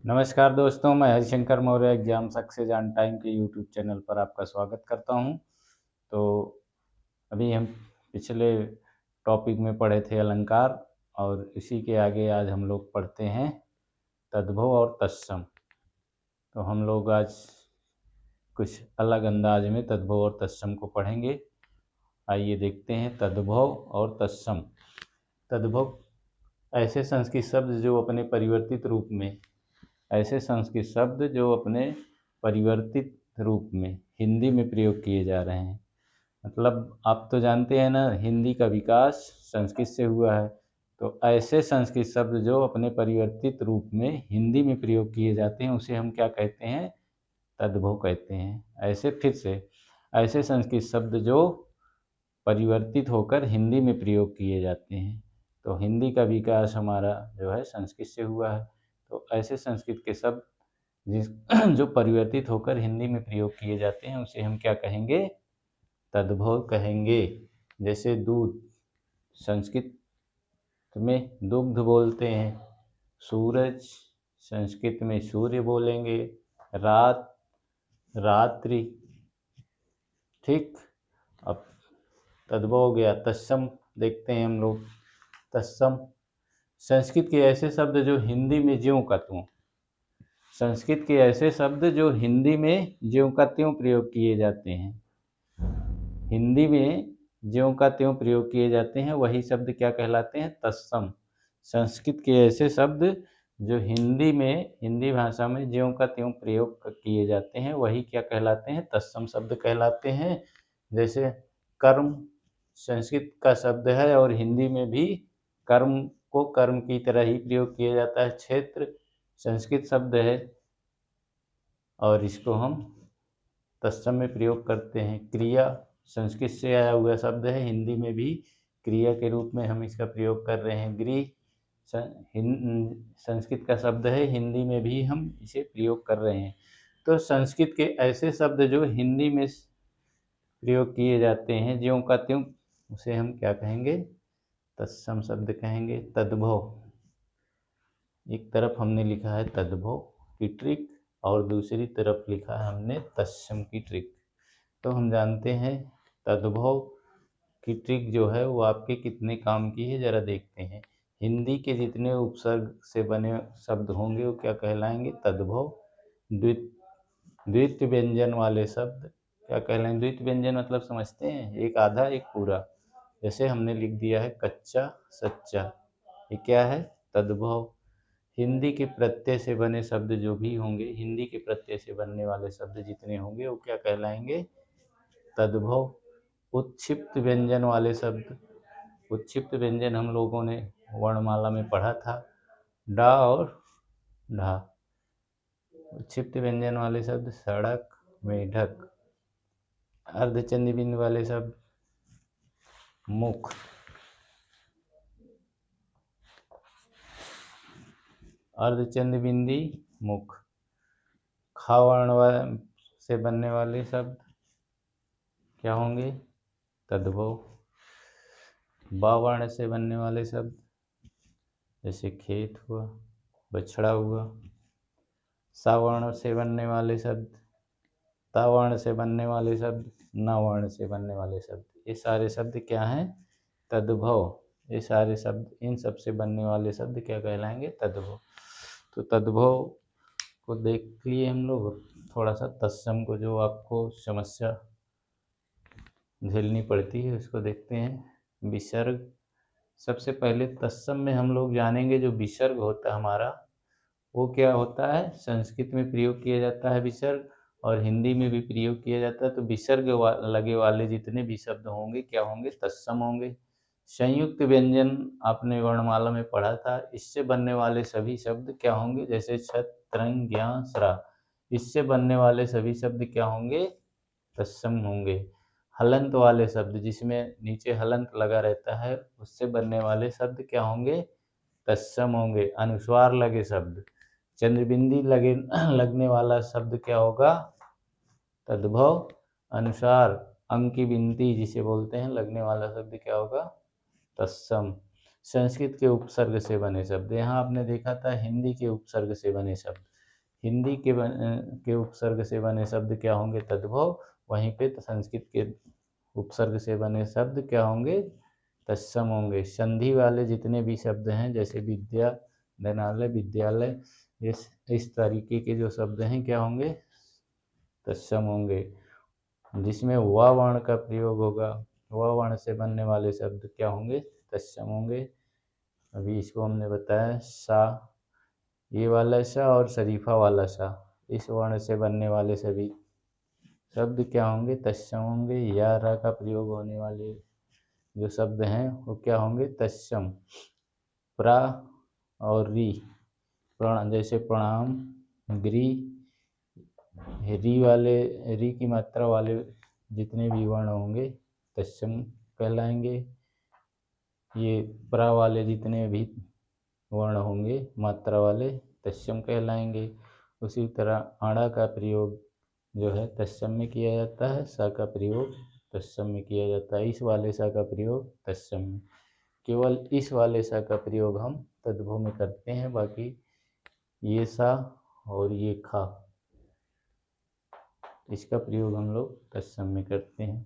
नमस्कार दोस्तों, मैं Harishankar Maurya exam success on time के यूट्यूब चैनल पर आपका स्वागत करता हूं। तो अभी हम पिछले टॉपिक में पढ़े थे अलंकार, और इसी के आगे आज हम लोग पढ़ते हैं तद्भव और तत्सम। तो हम लोग आज कुछ अलग अंदाज में तद्भव और तत्सम को पढ़ेंगे। आइए देखते हैं तद्भव और तत्सम। तद्भव ऐसे संस्कृत शब्द जो अपने परिवर्तित रूप में ऐसे संस्कृत शब्द जो अपने परिवर्तित रूप में हिंदी में प्रयोग किए जा रहे हैं। मतलब आप तो जानते हैं ना, हिंदी का विकास संस्कृत से हुआ है। तो ऐसे संस्कृत शब्द जो अपने परिवर्तित रूप में हिंदी में प्रयोग किए जाते हैं उसे हम क्या कहते हैं? तद्भव कहते हैं। ऐसे संस्कृत शब्द जो परिवर्तित होकर हिंदी में प्रयोग किए जाते हैं। तो हिंदी का विकास हमारा जो है संस्कृत से हुआ है। तो ऐसे संस्कृत के शब्द जिस जो परिवर्तित होकर हिंदी में प्रयोग किए जाते हैं उसे हम क्या कहेंगे? तद्भव कहेंगे। जैसे दूध, संस्कृत में दुग्ध बोलते हैं। सूरज, संस्कृत में सूर्य बोलेंगे। रात, रात्रि। ठीक। अब तद्भव हो गया। तत्सम देखते हैं हम लोग। तत्सम संस्कृत के ऐसे शब्द जो हिंदी में ज्यों का त्यों संस्कृत के ऐसे शब्द जो हिंदी में ज्यों का त्यों प्रयोग किए जाते हैं। हिंदी में ज्यों का त्यों प्रयोग किए जाते हैं वही शब्द क्या कहलाते हैं? तत्सम। संस्कृत के ऐसे शब्द जो हिंदी भाषा में ज्यों का त्यों प्रयोग किए जाते हैं वही क्या कहलाते हैं? तत्सम शब्द कहलाते हैं। जैसे कर्म संस्कृत का शब्द है और हिंदी में भी कर्म को कर्म की तरह ही प्रयोग किया जाता है। क्षेत्र संस्कृत शब्द है और इसको हम तत्सम में प्रयोग करते हैं। क्रिया संस्कृत से आया हुआ शब्द है, हिंदी में भी क्रिया के रूप में हम इसका प्रयोग कर रहे हैं। गृह संस्कृत का शब्द है, हिंदी में भी हम इसे प्रयोग कर रहे हैं। तो संस्कृत के ऐसे शब्द जो हिंदी में प्रयोग किए जाते हैं ज्यों का त्यों, उसे हम क्या कहेंगे? तत्सम शब्द कहेंगे। तद्भव, एक तरफ हमने लिखा है तद्भव की ट्रिक और दूसरी तरफ लिखा है हमने तत्सम की ट्रिक। तो हम जानते हैं तद्भव की ट्रिक जो है वो आपके कितने काम की है, जरा देखते हैं। हिंदी के जितने उपसर्ग से बने शब्द होंगे वो क्या कहलाएंगे? तद्भव। द्वित्व व्यंजन वाले शब्द क्या कहलाएंगे? द्वित्व व्यंजन मतलब समझते हैं, एक आधा एक पूरा। जैसे हमने लिख दिया है कच्चा सच्चा, ये क्या है? तद्भव। हिंदी के प्रत्यय से बने शब्द जो भी होंगे, हिंदी के प्रत्यय से बनने वाले शब्द जितने होंगे वो क्या कहलाएंगे? तद्भव। उत्क्षिप्त व्यंजन वाले शब्द, उत्क्षिप्त व्यंजन हम लोगों ने वर्णमाला में पढ़ा था, डा और ढा। उत्क्षिप्त व्यंजन वाले शब्द सड़क, मेढक। अर्धचंद्र बिंदु वाले शब्द मुख। अर्धचंद्र बिंदी मुख। खा वर्ण से बनने वाले शब्द क्या होंगे? तद्भव। बा वर्ण से बनने वाले शब्द जैसे खेत हुआ, बछड़ा हुआ। सा वर्ण से बनने वाले शब्द, ता वर्ण से बनने वाले शब्द, ना वर्ण से बनने वाले शब्द, ये सारे शब्द क्या हैं? तद्भव। ये सारे शब्द, इन सब से बनने वाले शब्द क्या कहलाएंगे? तद्भव। तो तद्भव को देख लिए हम लोग। थोड़ा सा तत्सम को जो आपको समस्या झेलनी पड़ती है उसको देखते हैं। विसर्ग, सबसे पहले तत्सम में हम लोग जानेंगे जो विसर्ग होता है हमारा वो क्या होता है। संस्कृत में प्रयोग किया जाता है विसर्ग और हिंदी में भी प्रयोग किया जाता है। तो विसर्ग लगे वाले जितने भी शब्द होंगे क्या होंगे? तत्सम होंगे। संयुक्त व्यंजन आपने वर्णमाला में पढ़ा था, इससे बनने वाले सभी शब्द क्या होंगे? जैसे छत, तरंग, ज्ञा, स्रा, इससे बनने वाले सभी शब्द क्या होंगे? तत्सम होंगे। हलंत वाले शब्द, जिसमें नीचे हलंत लगा रहता है, उससे बनने वाले शब्द क्या होंगे? तत्सम होंगे। अनुस्वार लगे शब्द, चंद्रबिंदी लगने वाला शब्द क्या होगा? तद्भव। अनुसार, अंकी बिंदी जिसे बोलते हैं लगने वाला शब्द क्या होगा? तत्सम। संस्कृत के उपसर्ग से बने शब्द, यहाँ आपने देखा था हिंदी के उपसर्ग से बने शब्द, हिंदी के उपसर्ग से बने शब्द क्या होंगे? तद्भव। वहीं पे संस्कृत के उपसर्ग से बने शब्द क्या होंगे? तत्सम होंगे। संधि वाले जितने भी शब्द हैं, जैसे विद्या, धनालय, विद्यालय, इस तरीके के जो शब्द हैं क्या होंगे? तत्सम होंगे। जिसमें व वर्ण का प्रयोग होगा, व वर्ण से बनने वाले शब्द क्या होंगे? तत्सम होंगे। अभी इसको हमने बताया सा, ये वाला सा और शरीफा वाला सा, इस वर्ण से बनने वाले सभी शब्द क्या होंगे? तत्सम होंगे। या रा का प्रयोग होने वाले जो शब्द हैं वो क्या होंगे? तत्सम। प्रा और री, जैसे प्रणाम, गृह, री की मात्रा वाले जितने भी वर्ण होंगे तत्सम कहलाएंगे। ये प्रा वाले जितने भी वर्ण होंगे मात्रा वाले तत्सम कहलाएंगे। उसी तरह अणा का प्रयोग जो है तत्सम में किया जाता है, सा का प्रयोग तत्सम में किया जाता है। इस वाले सा का प्रयोग तत्सम में, केवल इस वाले सा का प्रयोग हम तद्भव में करते हैं, बाकी ये सा और ये खा, इसका प्रयोग हम लोग तत्सम में करते हैं।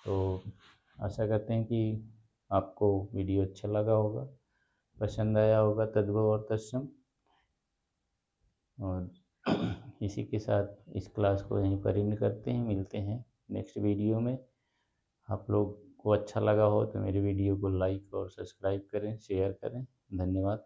तो आशा करते हैं कि आपको वीडियो अच्छा लगा होगा, पसंद आया होगा तद्भव और तत्सम। और इसी के साथ इस क्लास को यहीं पर एंड करते हैं। मिलते हैं नेक्स्ट वीडियो में। आप लोग को अच्छा लगा हो तो मेरे वीडियो को लाइक और सब्सक्राइब करें, शेयर करें। धन्यवाद।